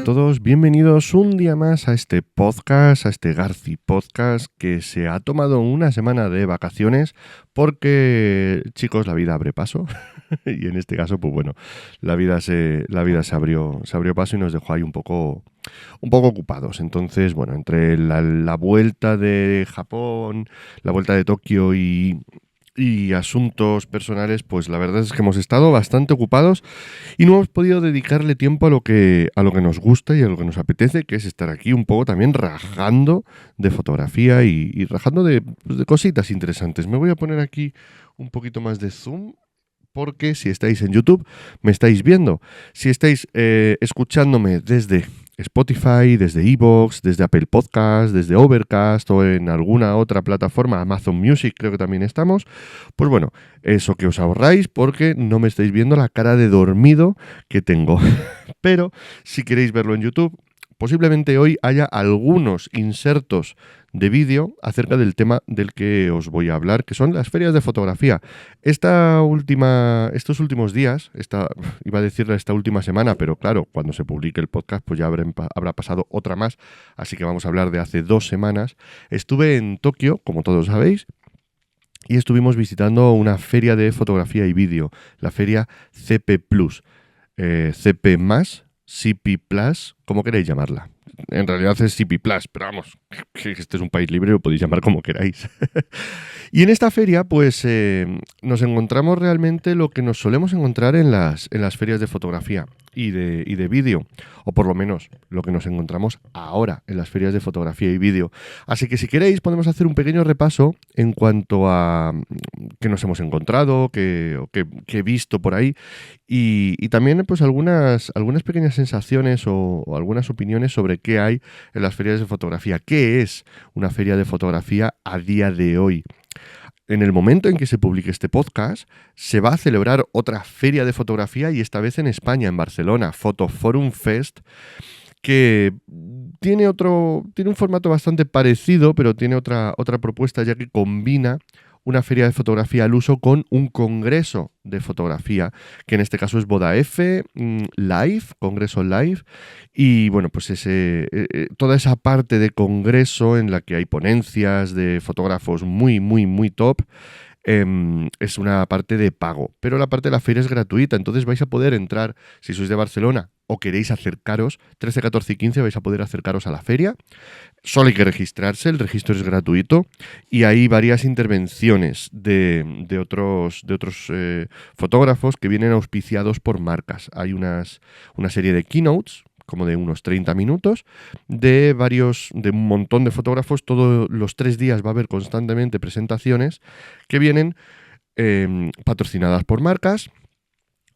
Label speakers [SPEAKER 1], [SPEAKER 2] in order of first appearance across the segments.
[SPEAKER 1] a todos, bienvenidos un día más a este podcast, a este Garci Podcast que se ha tomado una semana de vacaciones porque, chicos, la vida abre paso y en este caso, pues bueno, la vida se abrió paso y nos dejó ahí un poco ocupados. Entonces, bueno, entre la vuelta de Japón, la vuelta de Tokio y asuntos personales, pues la verdad es que hemos estado bastante ocupados y no hemos podido dedicarle tiempo a lo que nos gusta y a lo que nos apetece, que es estar aquí un poco también rajando de fotografía y rajando de cositas interesantes. Me voy a poner aquí un poquito más de zoom, porque si estáis en YouTube me estáis viendo. Si estáis escuchándome desde Spotify, desde iVoox, desde Apple Podcast, desde Overcast o en alguna otra plataforma, Amazon Music creo que también estamos, pues bueno, eso que os ahorráis porque no me estáis viendo la cara de dormido que tengo. Pero si queréis verlo en YouTube, posiblemente hoy haya algunos insertos de vídeo acerca del tema del que os voy a hablar, que son las ferias de fotografía. Estos últimos días, iba a decirle esta última semana, pero claro, cuando se publique el podcast pues ya habrá pasado otra más, así que vamos a hablar de hace 2 semanas. Estuve en Tokio, como todos sabéis, y estuvimos visitando una feria de fotografía y vídeo, la feria CP+, CP+, CP+, como queréis llamarla. En realidad es CP+, pero vamos, que este es un país libre, lo podéis llamar como queráis. Y en esta feria, pues, nos encontramos realmente lo que nos solemos encontrar en las ferias de fotografía y de vídeo, o por lo menos lo que nos encontramos ahora en las ferias de fotografía y vídeo. Así que si queréis podemos hacer un pequeño repaso en cuanto a qué nos hemos encontrado, qué he visto por ahí y también pues algunas pequeñas sensaciones o algunas opiniones sobre qué hay en las ferias de fotografía. ¿Qué es una feria de fotografía a día de hoy? En el momento en que se publique este podcast, se va a celebrar otra feria de fotografía y esta vez en España, en Barcelona, Fotoforum Fest, que tiene un formato bastante parecido, pero tiene otra propuesta, ya que combina una feria de fotografía al uso con un congreso de fotografía, que en este caso es Boda F Live, Congreso Live, y bueno, pues toda esa parte de congreso en la que hay ponencias de fotógrafos muy, muy, muy top, es una parte de pago, pero la parte de la feria es gratuita, entonces vais a poder entrar, si sois de Barcelona o queréis acercaros, 13, 14 y 15 vais a poder acercaros a la feria. Solo hay que registrarse, el registro es gratuito y hay varias intervenciones de otros fotógrafos que vienen auspiciados por marcas. Hay una serie de keynotes, como de unos 30 minutos, de un montón de fotógrafos. Todos los 3 días va a haber constantemente presentaciones que vienen patrocinadas por marcas,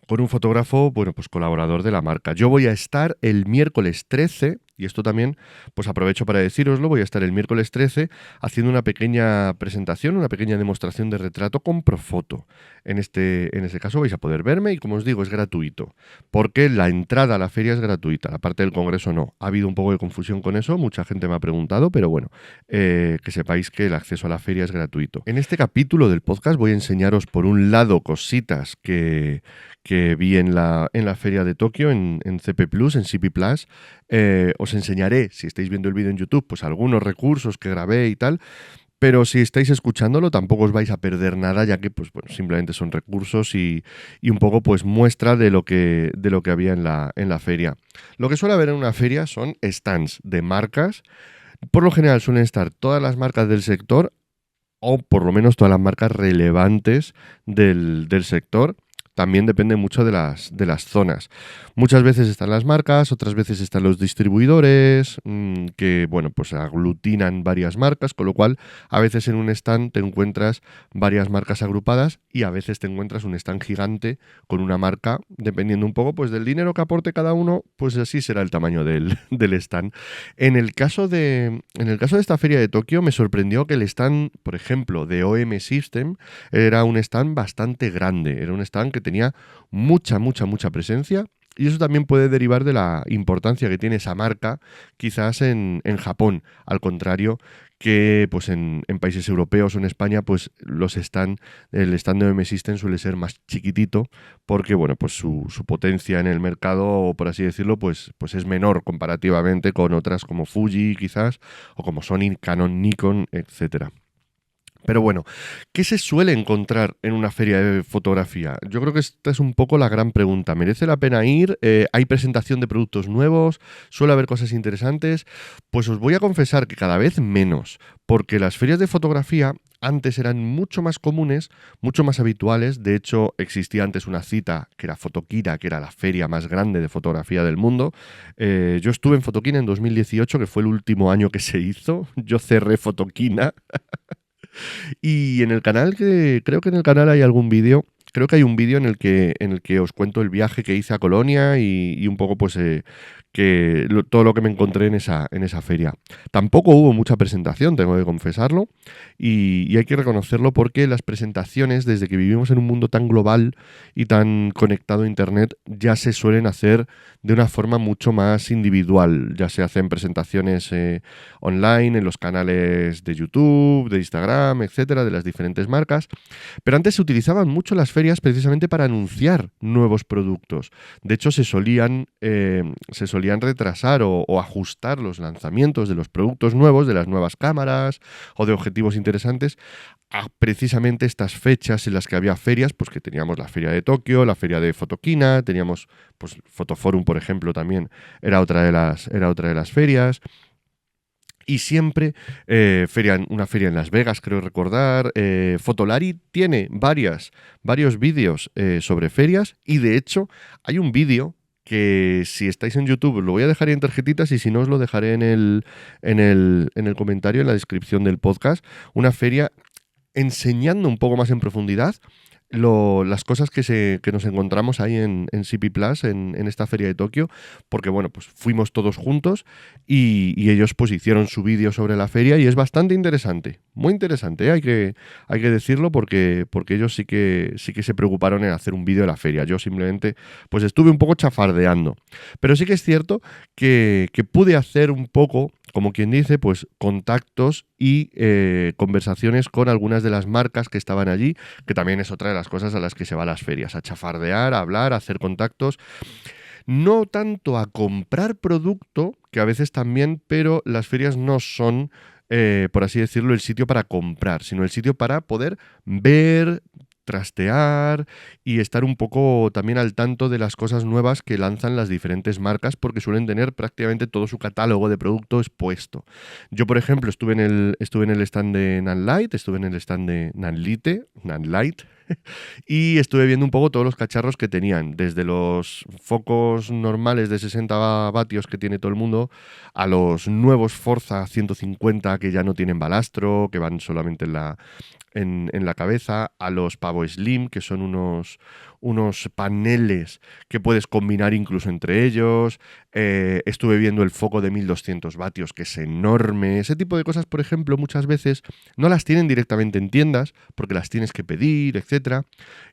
[SPEAKER 1] con un fotógrafo, bueno, pues colaborador de la marca. Yo voy a estar el miércoles 13, y esto también, pues aprovecho para decíroslo, voy a estar el miércoles 13 haciendo una pequeña presentación, una pequeña demostración de retrato con Profoto. En este caso vais a poder verme y, como os digo, es gratuito, porque la entrada a la feria es gratuita, la parte del congreso no. Ha habido un poco de confusión con eso, mucha gente me ha preguntado, pero bueno, que sepáis que el acceso a la feria es gratuito. En este capítulo del podcast voy a enseñaros, por un lado, cositas que vi en la feria de Tokio, en CP+, en CP+. Os enseñaré, si estáis viendo el vídeo en YouTube, pues algunos recursos que grabé y tal, pero si estáis escuchándolo tampoco os vais a perder nada, ya que pues bueno, simplemente son recursos y un poco pues muestra de lo que había en la feria. Lo que suele haber en una feria son stands de marcas. Por lo general suelen estar todas las marcas del sector, o por lo menos todas las marcas relevantes del sector. También depende mucho de las zonas. Muchas veces están las marcas, otras veces están los distribuidores, que bueno, pues aglutinan varias marcas, con lo cual a veces en un stand te encuentras varias marcas agrupadas y a veces te encuentras un stand gigante con una marca, dependiendo un poco pues del dinero que aporte cada uno, pues así será el tamaño del stand. En el caso de esta feria de Tokio me sorprendió que el stand, por ejemplo, de OM System era un stand bastante grande, era un stand que tenía mucha presencia y eso también puede derivar de la importancia que tiene esa marca quizás en Japón, al contrario que pues en países europeos o en España pues el stand de OM System suele ser más chiquitito porque bueno pues su potencia en el mercado, por así decirlo, pues es menor comparativamente con otras como Fuji quizás o como Sony, Canon, Nikon, etcétera. Pero bueno, ¿qué se suele encontrar en una feria de fotografía? Yo creo que esta es un poco la gran pregunta. ¿Merece la pena ir? ¿Hay presentación de productos nuevos? ¿Suele haber cosas interesantes? Pues os voy a confesar que cada vez menos, porque las ferias de fotografía antes eran mucho más comunes, mucho más habituales. De hecho, existía antes una cita que era Fotoquina, que era la feria más grande de fotografía del mundo. Yo estuve en Fotoquina en 2018, que fue el último año que se hizo. Yo cerré Fotoquina. Y en el canal, creo que en el canal hay algún vídeo, creo que hay un vídeo en el que os cuento el viaje que hice a Colonia y un poco pues todo lo que me encontré en esa feria. Tampoco hubo mucha presentación, tengo que confesarlo, y hay que reconocerlo porque las presentaciones, desde que vivimos en un mundo tan global y tan conectado a Internet, ya se suelen hacer de una forma mucho más individual. Ya se hacen presentaciones online en los canales de YouTube, de Instagram, etcétera, de las diferentes marcas. Pero antes se utilizaban mucho las ferias precisamente para anunciar nuevos productos. De hecho, se solían retrasar o ajustar los lanzamientos de los productos nuevos, de las nuevas cámaras o de objetivos interesantes, a precisamente estas fechas en las que había ferias, pues que teníamos la feria de Tokio, la feria de Fotoquina, teníamos pues Fotoforum, por ejemplo, también era otra de las ferias. Y siempre una feria en Las Vegas, creo recordar. Fotolari tiene varios vídeos sobre ferias y de hecho hay un vídeo que si estáis en YouTube lo voy a dejar ahí en tarjetitas y si no os lo dejaré en el comentario, en la descripción del podcast. Una feria enseñando un poco más en profundidad las cosas que nos encontramos ahí en CP Plus, en esta feria de Tokio, porque bueno, pues fuimos todos juntos y ellos pues hicieron su vídeo sobre la feria y es bastante interesante, muy interesante, ¿eh? Hay que decirlo porque ellos sí que se preocuparon en hacer un vídeo de la feria. Yo simplemente pues estuve un poco chafardeando, pero sí que es cierto que pude hacer un poco, como quien dice, pues contactos y conversaciones con algunas de las marcas que estaban allí, que también es otra de las cosas a las que se va a las ferias, a chafardear, a hablar, a hacer contactos. No tanto a comprar producto, que a veces también, pero las ferias no son, por así decirlo, el sitio para comprar, sino el sitio para poder ver, trastear y estar un poco también al tanto de las cosas nuevas que lanzan las diferentes marcas porque suelen tener prácticamente todo su catálogo de producto expuesto. Yo, por ejemplo, estuve en el stand de Nanlite, estuve en el stand de Nanlite, y estuve viendo un poco todos los cacharros que tenían, desde los focos normales de 60 vatios que tiene todo el mundo, a los nuevos Forza 150 que ya no tienen balastro, que van solamente en la cabeza, a los Pavo Slim, que son unos paneles que puedes combinar incluso entre ellos. Estuve viendo el foco de 1200 vatios, que es enorme. Ese tipo de cosas, por ejemplo, muchas veces no las tienen directamente en tiendas, porque las tienes que pedir, etcétera,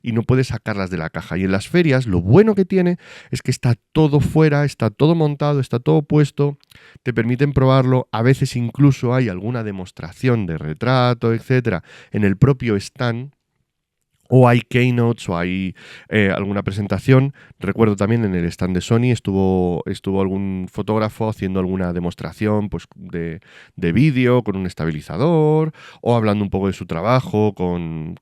[SPEAKER 1] y no puedes sacarlas de la caja. Y en las ferias, lo bueno que tiene es que está todo fuera, está todo montado, está todo puesto, te permiten probarlo. A veces incluso hay alguna demostración de retrato, etcétera, en el propio stand, o hay keynotes o hay alguna presentación. Recuerdo también en el stand de Sony estuvo algún fotógrafo haciendo alguna demostración pues, de vídeo con un estabilizador o hablando un poco de su trabajo con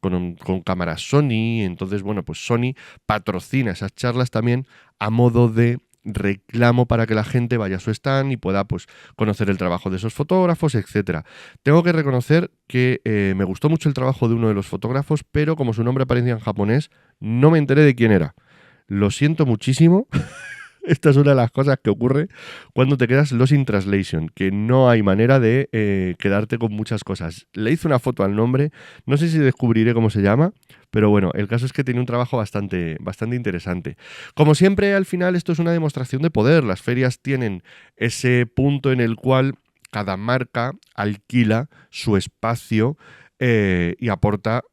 [SPEAKER 1] cámaras Sony. Entonces, bueno, pues Sony patrocina esas charlas también a modo de reclamo para que la gente vaya a su stand y pueda pues conocer el trabajo de esos fotógrafos, etcétera. Tengo que reconocer que me gustó mucho el trabajo de uno de los fotógrafos, pero como su nombre aparecía en japonés, no me enteré de quién era. Lo siento muchísimo. Esta es una de las cosas que ocurre cuando te quedas lost in translation, que no hay manera de quedarte con muchas cosas. Le hice una foto al nombre, no sé si descubriré cómo se llama, pero bueno, el caso es que tiene un trabajo bastante interesante. Como siempre, al final esto es una demostración de poder. Las ferias tienen ese punto en el cual cada marca alquila su espacio y aporta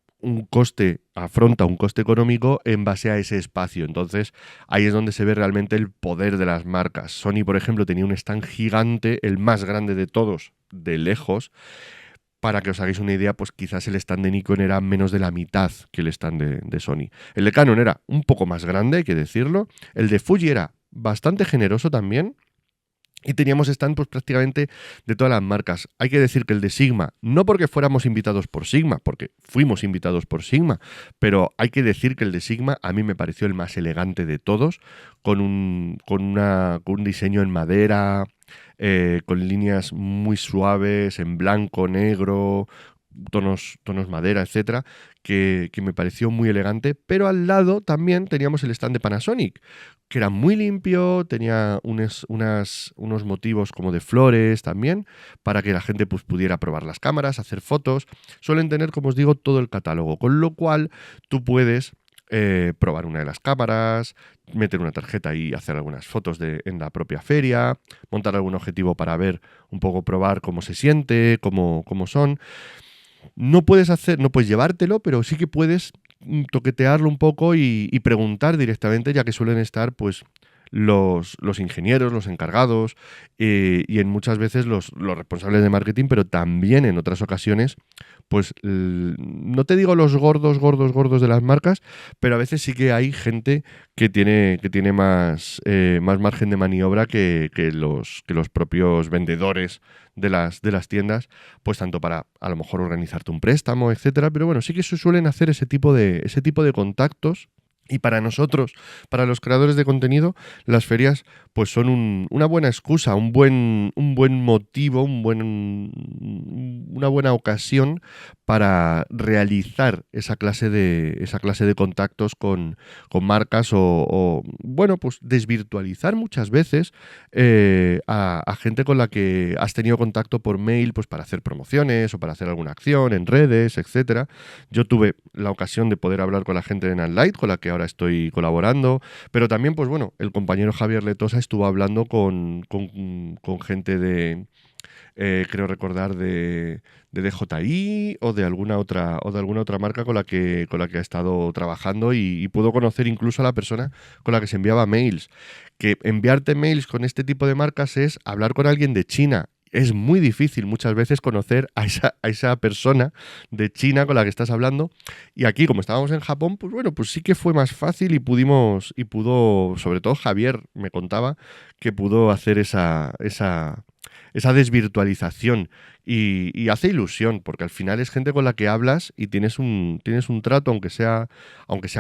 [SPEAKER 1] afronta un coste económico en base a ese espacio. Entonces, ahí es donde se ve realmente el poder de las marcas. Sony, por ejemplo, tenía un stand gigante, el más grande de todos, de lejos. Para que os hagáis una idea, pues quizás el stand de Nikon era menos de la mitad que el stand de Sony. El de Canon era un poco más grande, hay que decirlo. El de Fuji era bastante generoso también. Y teníamos stand pues prácticamente de todas las marcas. Hay que decir que el de Sigma, no porque fuéramos invitados por Sigma, porque fuimos invitados por Sigma, pero hay que decir que el de Sigma a mí me pareció el más elegante de todos, con un diseño en madera, con líneas muy suaves, en blanco, negro, tonos madera, etcétera, que me pareció muy elegante. Pero al lado también teníamos el stand de Panasonic, que era muy limpio, tenía unos motivos como de flores también, para que la gente pues, pudiera probar las cámaras, hacer fotos. Suelen tener, como os digo, todo el catálogo, con lo cual tú puedes probar una de las cámaras, meter una tarjeta y hacer algunas fotos en la propia feria, montar algún objetivo para ver un poco, probar cómo se siente, cómo son. No puedes llevártelo, pero sí que puedes toquetearlo un poco y preguntar directamente, ya que suelen estar pues los ingenieros, los encargados y en muchas veces los responsables de marketing, pero también en otras ocasiones, pues no te digo los gordos de las marcas, pero a veces sí que hay gente que tiene más margen de maniobra que los propios vendedores de las tiendas, pues tanto para a lo mejor organizarte un préstamo, etcétera, pero bueno, sí que se suelen hacer ese tipo de contactos. Y para nosotros, para los creadores de contenido, las ferias pues son una buena excusa, un buen motivo, una buena ocasión para realizar esa clase de contactos con marcas bueno, pues desvirtualizar muchas veces a gente con la que has tenido contacto por mail, pues para hacer promociones o para hacer alguna acción en redes, etcétera. Yo tuve la ocasión de poder hablar con la gente de Nanlite, con la que ahora estoy colaborando, pero también, pues bueno, el compañero Javier Letosa estuvo hablando con gente creo recordar, de DJI o de alguna otra marca con la que ha estado trabajando y pudo conocer incluso a la persona con la que se enviaba mails. Que enviarte mails con este tipo de marcas es hablar con alguien de China. Es muy difícil muchas veces conocer a esa persona de China con la que estás hablando. Y aquí, como estábamos en Japón, pues bueno, pues sí que fue más fácil y pudo, sobre todo Javier me contaba, que pudo hacer esa desvirtualización y hace ilusión, porque al final es gente con la que hablas y tienes un trato, aunque sea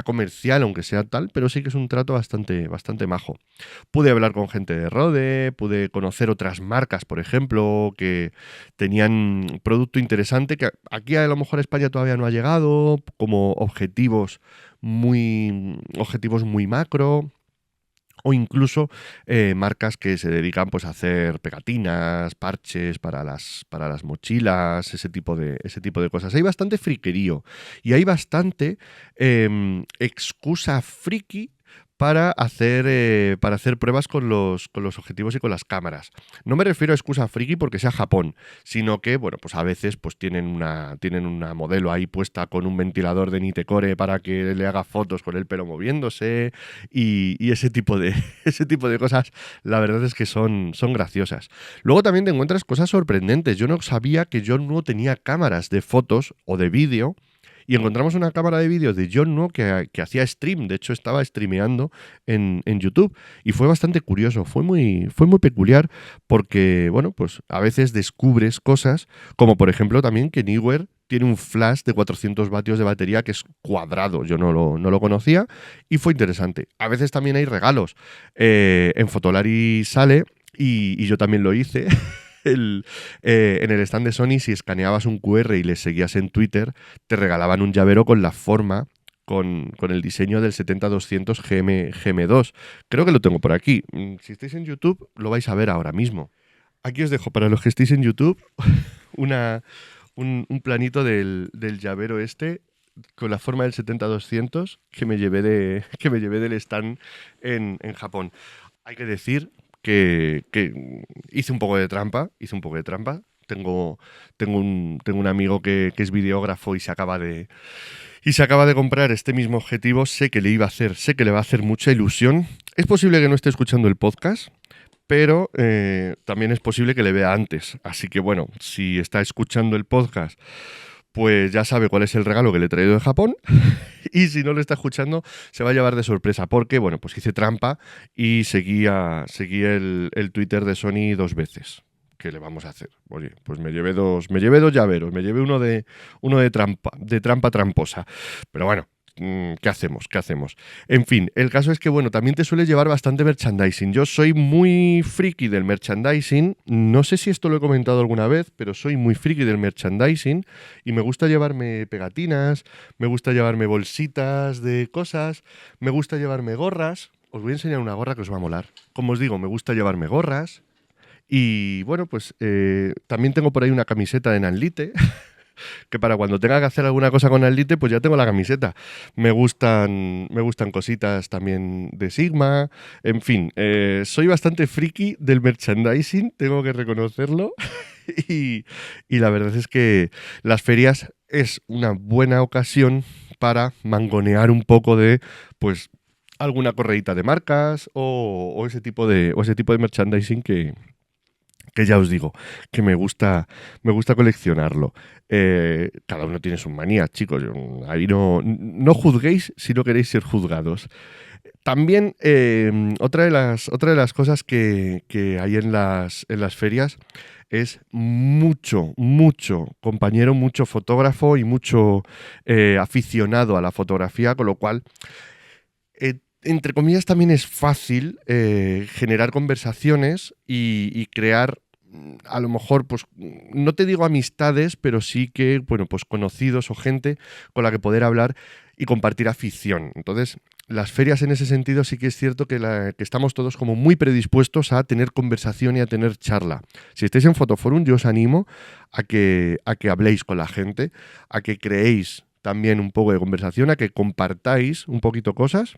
[SPEAKER 1] comercial, aunque sea tal, pero sí que es un trato bastante majo. Pude hablar con gente de Rode, pude conocer otras marcas, por ejemplo, que tenían producto interesante, que aquí a lo mejor a España todavía no ha llegado, como objetivos muy macro, o incluso marcas que se dedican pues, a hacer pegatinas, parches para las mochilas, ese tipo de cosas. Hay bastante friquerío y hay bastante excusa friki para hacer pruebas con los objetivos y con las cámaras. No me refiero a excusa friki porque sea Japón, sino que, bueno, pues a veces pues tienen una modelo ahí puesta con un ventilador de Nitecore para que le haga fotos con el pelo moviéndose y ese tipo de cosas, la verdad es que son graciosas. Luego también te encuentras cosas sorprendentes. Yo no sabía que John no tenía cámaras de fotos o de vídeo. Y encontramos una cámara de vídeo de John No que hacía stream, de hecho estaba streameando en YouTube. Y fue bastante curioso, fue muy peculiar porque, bueno, pues a veces descubres cosas, como por ejemplo también que Neewer tiene un flash de 400 vatios de batería que es cuadrado, yo no lo conocía y fue interesante. A veces también hay regalos. En Fotolari sale, y yo también lo hice. En el stand de Sony, si escaneabas un QR y les seguías en Twitter, te regalaban un llavero con la forma, con el diseño del 70-200 GM2. Creo que lo tengo por aquí. Si estáis en YouTube, lo vais a ver ahora mismo. Aquí os dejo, para los que estéis en YouTube, una, un planito del llavero este con la forma del 70-200 que me llevé del stand en Japón. Hay que decir que hice un poco de trampa, Tengo un amigo que es videógrafo y se acaba de comprar este mismo objetivo, sé que le va a hacer mucha ilusión. Es posible que no esté escuchando el podcast, pero también es posible que le vea antes. Así que bueno, si está escuchando el podcast, pues ya sabe cuál es el regalo que le he traído de Japón. Y si no lo está escuchando, se va a llevar de sorpresa. Porque, bueno, pues hice trampa y seguí el Twitter de Sony 2 veces. ¿Qué le vamos a hacer? Oye, pues me llevé dos llaveros, me llevé uno de trampa tramposa. Pero bueno, ¿qué hacemos? ¿Qué hacemos? En fin, el caso es que, bueno, también te suele llevar bastante merchandising. Yo soy muy friki del merchandising. No sé si esto lo he comentado alguna vez, pero soy muy friki del merchandising y me gusta llevarme pegatinas, me gusta llevarme bolsitas de cosas, me gusta llevarme gorras. Os voy a enseñar una gorra que os va a molar. Como os digo, me gusta llevarme gorras. Y bueno, pues también tengo por ahí una camiseta de Nanlite, que para cuando tenga que hacer alguna cosa con Nanlite, pues ya tengo la camiseta. Me gustan cositas también de Sigma. En fin, soy bastante friki del merchandising, tengo que reconocerlo. y, y la verdad es que las ferias es una buena ocasión para mangonear un poco de, pues, alguna correíta de marcas o ese tipo de merchandising que ya os digo, que me gusta coleccionarlo. Cada uno tiene sus manías, chicos. Ahí no juzguéis si no queréis ser juzgados. También otra de las cosas que hay en las ferias es mucho compañero, mucho fotógrafo y mucho aficionado a la fotografía, con lo cual entre comillas, también es fácil generar conversaciones y crear, a lo mejor, pues, no te digo amistades, pero sí que, bueno, pues conocidos o gente con la que poder hablar y compartir afición. Entonces, las ferias en ese sentido sí que es cierto que estamos todos como muy predispuestos a tener conversación y a tener charla. Si estáis en Fotoforum, yo os animo a que habléis con la gente, a que creéis también un poco de conversación, a que compartáis un poquito cosas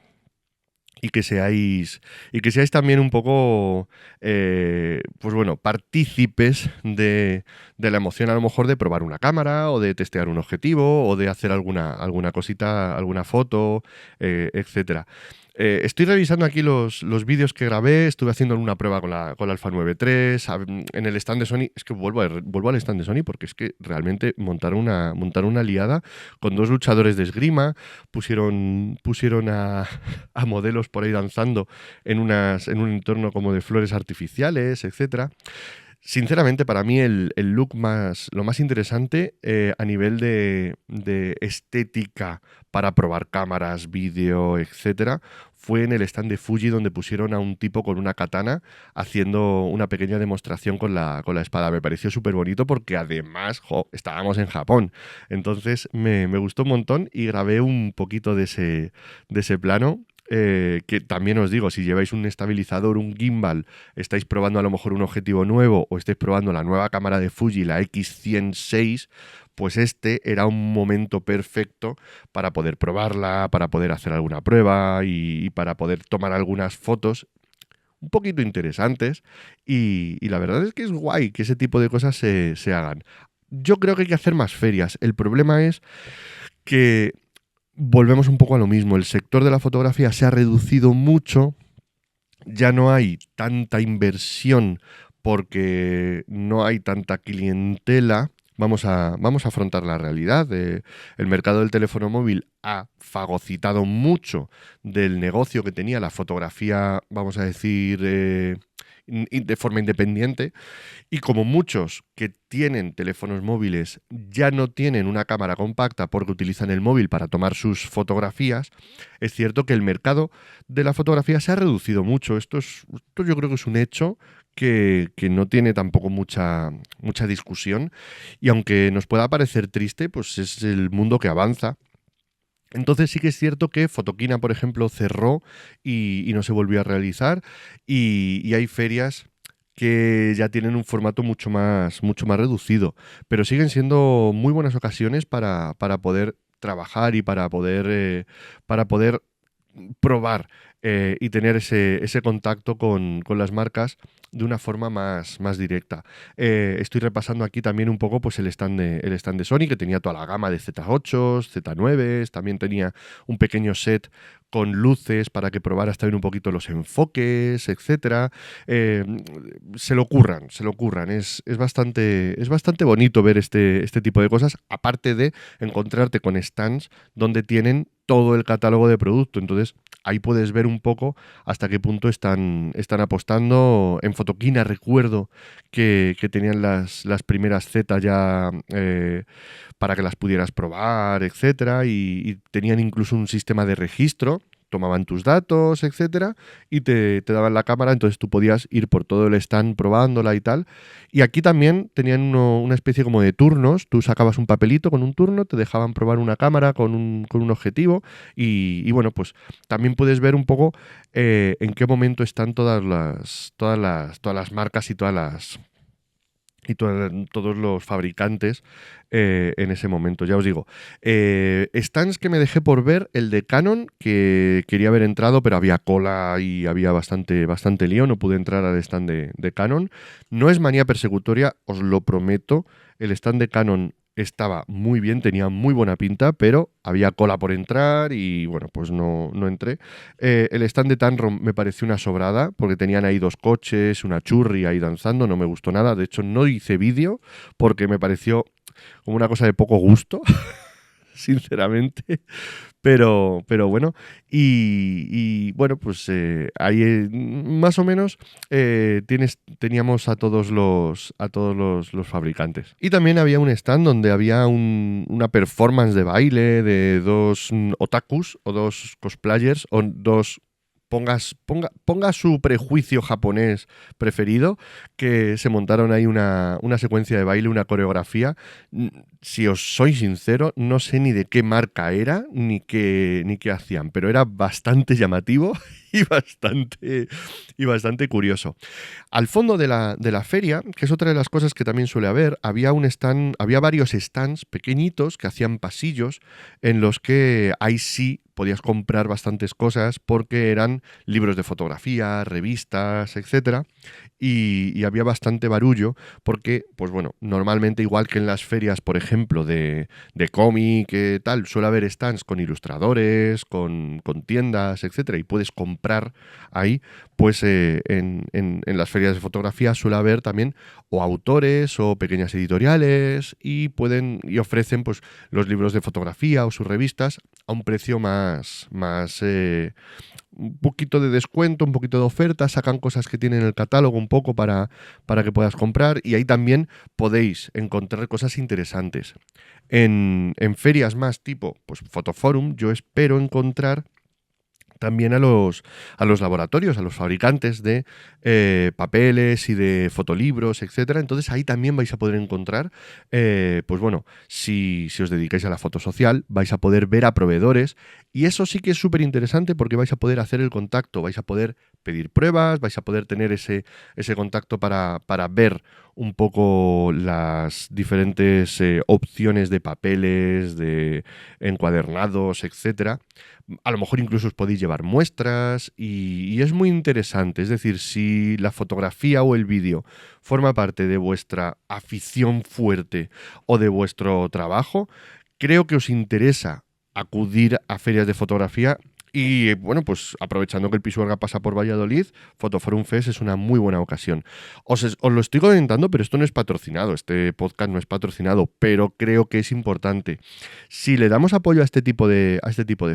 [SPEAKER 1] y que seáis también un poco pues bueno, partícipes de la emoción a lo mejor de probar una cámara o de testear un objetivo o de hacer alguna cosita, alguna foto, etcétera. Estoy revisando aquí los vídeos que grabé, estuve haciendo una prueba con la Alpha 9 III, en el stand de Sony. Es que vuelvo al stand de Sony porque es que realmente montaron una liada con dos luchadores de esgrima, pusieron a modelos por ahí danzando en un entorno como de flores artificiales, etcétera. Sinceramente, para mí lo más interesante a nivel de estética para probar cámaras, vídeo, etcétera, fue en el stand de Fuji donde pusieron a un tipo con una katana haciendo una pequeña demostración con la espada. Me pareció súper bonito porque además estábamos en Japón. Entonces me gustó un montón y grabé un poquito de ese plano. Que también os digo, si lleváis un estabilizador, un gimbal, estáis probando a lo mejor un objetivo nuevo o estáis probando la nueva cámara de Fuji, la X106, pues este era un momento perfecto para poder probarla, para poder hacer alguna prueba y para poder tomar algunas fotos un poquito interesantes y la verdad es que es guay que ese tipo de cosas se hagan. Yo creo que hay que hacer más ferias. El problema es que volvemos un poco a lo mismo. El sector de la fotografía se ha reducido mucho, ya no hay tanta inversión porque no hay tanta clientela. Vamos a afrontar la realidad. El mercado del teléfono móvil ha fagocitado mucho del negocio que tenía la fotografía, vamos a decir, de forma independiente. Y como muchos que tienen teléfonos móviles ya no tienen una cámara compacta porque utilizan el móvil para tomar sus fotografías, es cierto que el mercado de la fotografía se ha reducido mucho. Esto yo creo que es un hecho que no tiene tampoco mucha discusión. Y aunque nos pueda parecer triste, pues es el mundo que avanza. Entonces sí que es cierto que Fotoquina, por ejemplo, cerró y no se volvió a realizar y hay ferias que ya tienen un formato mucho más reducido, pero siguen siendo muy buenas ocasiones para poder trabajar y para poder probar y tener ese contacto con las marcas de una forma más directa. Estoy repasando aquí también un poco pues el stand de Sony, que tenía toda la gama de Z8, Z9, también tenía un pequeño set con luces para que probaras también un poquito los enfoques, etcétera. Eh, se lo curran. Es bastante bonito ver este tipo de cosas, aparte de encontrarte con stands donde tienen todo el catálogo de producto. Entonces, ahí puedes ver un poco hasta qué punto están apostando. En Fotoquina recuerdo que tenían las primeras Z ya para que las pudieras probar, etcétera, y tenían incluso un sistema de registro. Tomaban tus datos, etcétera, y te daban la cámara, entonces tú podías ir por todo el stand probándola y tal. Y aquí también tenían una especie como de turnos, tú sacabas un papelito con un turno, te dejaban probar una cámara con un objetivo y bueno, pues también puedes ver un poco en qué momento están todas las marcas todos los fabricantes en ese momento. Ya os digo, stands que me dejé por ver, el de Canon, que quería haber entrado, pero había cola y había bastante lío, no pude entrar al stand de Canon. No es manía persecutoria, os lo prometo, el stand de Canon estaba muy bien, tenía muy buena pinta, pero había cola por entrar y bueno, pues no entré. El stand de Tamron me pareció una sobrada, porque tenían ahí dos coches, una churri ahí danzando, no me gustó nada. De hecho, no hice vídeo porque me pareció como una cosa de poco gusto, sinceramente. Pero bueno, bueno, pues ahí más o menos teníamos a todos los fabricantes. Y también había un stand donde había una performance de baile de dos otakus o dos cosplayers o dos... Ponga su prejuicio japonés preferido, que se montaron ahí una secuencia de baile, una coreografía. Si os soy sincero, no sé ni de qué marca era, ni qué hacían, pero era bastante llamativo y bastante curioso. Al fondo de la feria, que es otra de las cosas que también suele haber, había varios stands pequeñitos que hacían pasillos en los que ahí sí podías comprar bastantes cosas porque eran libros de fotografía, revistas, etcétera, y había bastante barullo porque, pues bueno, normalmente igual que en las ferias, por ejemplo, de cómic, tal, suele haber stands con ilustradores, con tiendas, etcétera, y puedes comprar ahí, pues en las ferias de fotografía suele haber también o autores o pequeñas editoriales y ofrecen pues los libros de fotografía o sus revistas a un precio un poquito de descuento, un poquito de oferta, sacan cosas que tienen en el catálogo un poco para que puedas comprar y ahí también podéis encontrar cosas interesantes. En ferias más tipo pues Fotoforum, yo espero encontrar también a los laboratorios, a los fabricantes de papeles y de fotolibros, etcétera. Entonces ahí también vais a poder encontrar, pues bueno, si os dedicáis a la foto social, vais a poder ver a proveedores y eso sí que es súper interesante porque vais a poder hacer el contacto, vais a poder pedir pruebas, vais a poder tener ese contacto para ver un poco las diferentes opciones de papeles, de encuadernados, etcétera. A lo mejor incluso os podéis llevar muestras y es muy interesante. Es decir, si la fotografía o el vídeo forma parte de vuestra afición fuerte o de vuestro trabajo, creo que os interesa acudir a ferias de fotografía. Y bueno, pues aprovechando que el Pisuerga pasa por Valladolid, Fotoforum Fest es una muy buena ocasión. Os lo estoy comentando, pero esto no es patrocinado, este podcast no es patrocinado, pero creo que es importante. Si le damos apoyo a este tipo de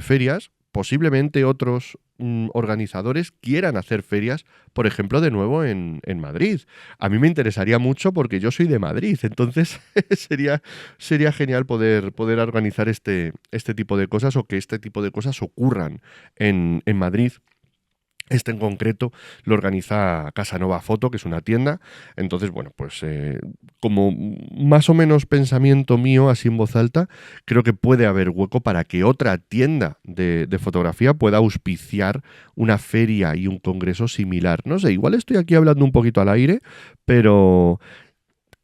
[SPEAKER 1] ferias, posiblemente otros organizadores quieran hacer ferias, por ejemplo, de nuevo en Madrid. A mí me interesaría mucho porque yo soy de Madrid, entonces sería genial poder organizar este tipo de cosas o que este tipo de cosas ocurran en Madrid. Este en concreto lo organiza Casanova Foto, que es una tienda. Entonces, bueno, pues como más o menos pensamiento mío, así en voz alta, creo que puede haber hueco para que otra tienda de fotografía pueda auspiciar una feria y un congreso similar. No sé, igual estoy aquí hablando un poquito al aire, pero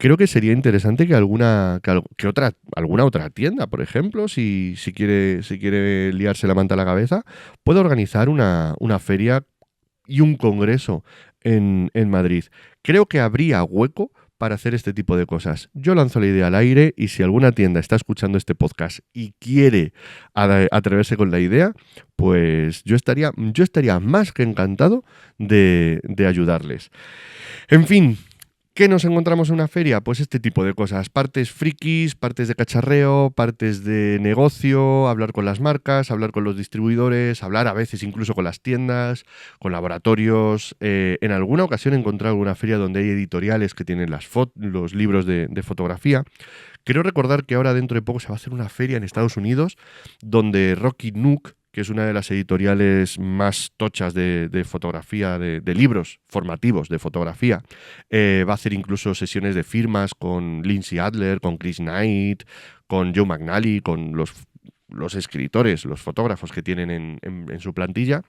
[SPEAKER 1] creo que sería interesante que alguna otra tienda, por ejemplo, si quiere liarse la manta a la cabeza, pueda organizar una feria y un congreso en Madrid. Creo que habría hueco para hacer este tipo de cosas. Yo lanzo la idea al aire y si alguna tienda está escuchando este podcast y quiere atreverse con la idea, pues yo estaría más que encantado de ayudarles. En fin, ¿qué nos encontramos en una feria? Pues este tipo de cosas, partes frikis, partes de cacharreo, partes de negocio, hablar con las marcas, hablar con los distribuidores, hablar a veces incluso con las tiendas, con laboratorios. En alguna ocasión he encontrado alguna feria donde hay editoriales que tienen los libros de fotografía. Creo recordar que ahora dentro de poco se va a hacer una feria en Estados Unidos donde Rocky Nook, que es una de las editoriales más tochas de fotografía, de libros formativos de fotografía. Va a hacer incluso sesiones de firmas con Lindsay Adler, con Chris Knight, con Joe McNally, con los escritores, los fotógrafos que tienen en su plantilla.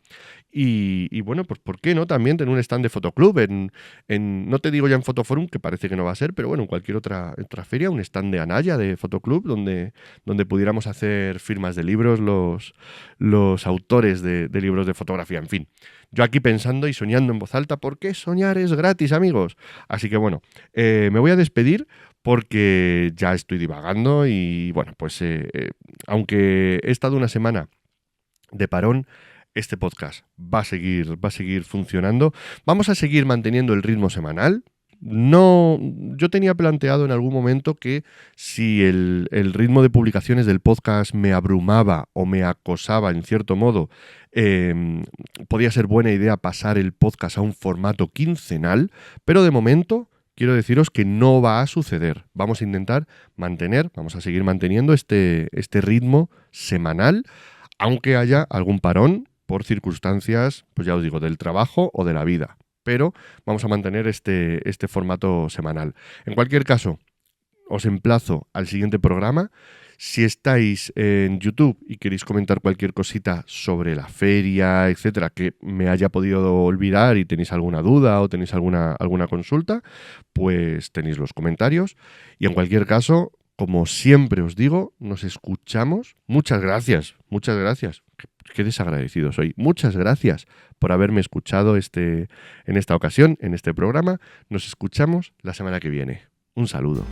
[SPEAKER 1] Y bueno, pues ¿por qué no también tener un stand de fotoclub? No te digo ya en Fotoforum, que parece que no va a ser, pero bueno, en cualquier otra feria, un stand de Anaya, de fotoclub, donde pudiéramos hacer firmas de libros los autores de libros de fotografía. En fin, yo aquí pensando y soñando en voz alta, porque soñar es gratis, amigos. Así que bueno, me voy a despedir porque ya estoy divagando y bueno, pues aunque he estado una semana de parón, este podcast va a seguir funcionando. Vamos a seguir manteniendo el ritmo semanal. No, yo tenía planteado en algún momento que si el ritmo de publicaciones del podcast me abrumaba o me acosaba en cierto modo, podía ser buena idea pasar el podcast a un formato quincenal, pero de momento quiero deciros que no va a suceder. Vamos a seguir manteniendo este ritmo semanal, aunque haya algún parón por circunstancias, pues ya os digo, del trabajo o de la vida. Pero vamos a mantener este formato semanal. En cualquier caso, os emplazo al siguiente programa. Si estáis en YouTube y queréis comentar cualquier cosita sobre la feria, etcétera, que me haya podido olvidar y tenéis alguna duda o tenéis alguna consulta, pues tenéis los comentarios. Y en cualquier caso, como siempre os digo, nos escuchamos. Muchas gracias. Qué desagradecido soy. Muchas gracias por haberme escuchado en esta ocasión, en este programa. Nos escuchamos la semana que viene. Un saludo.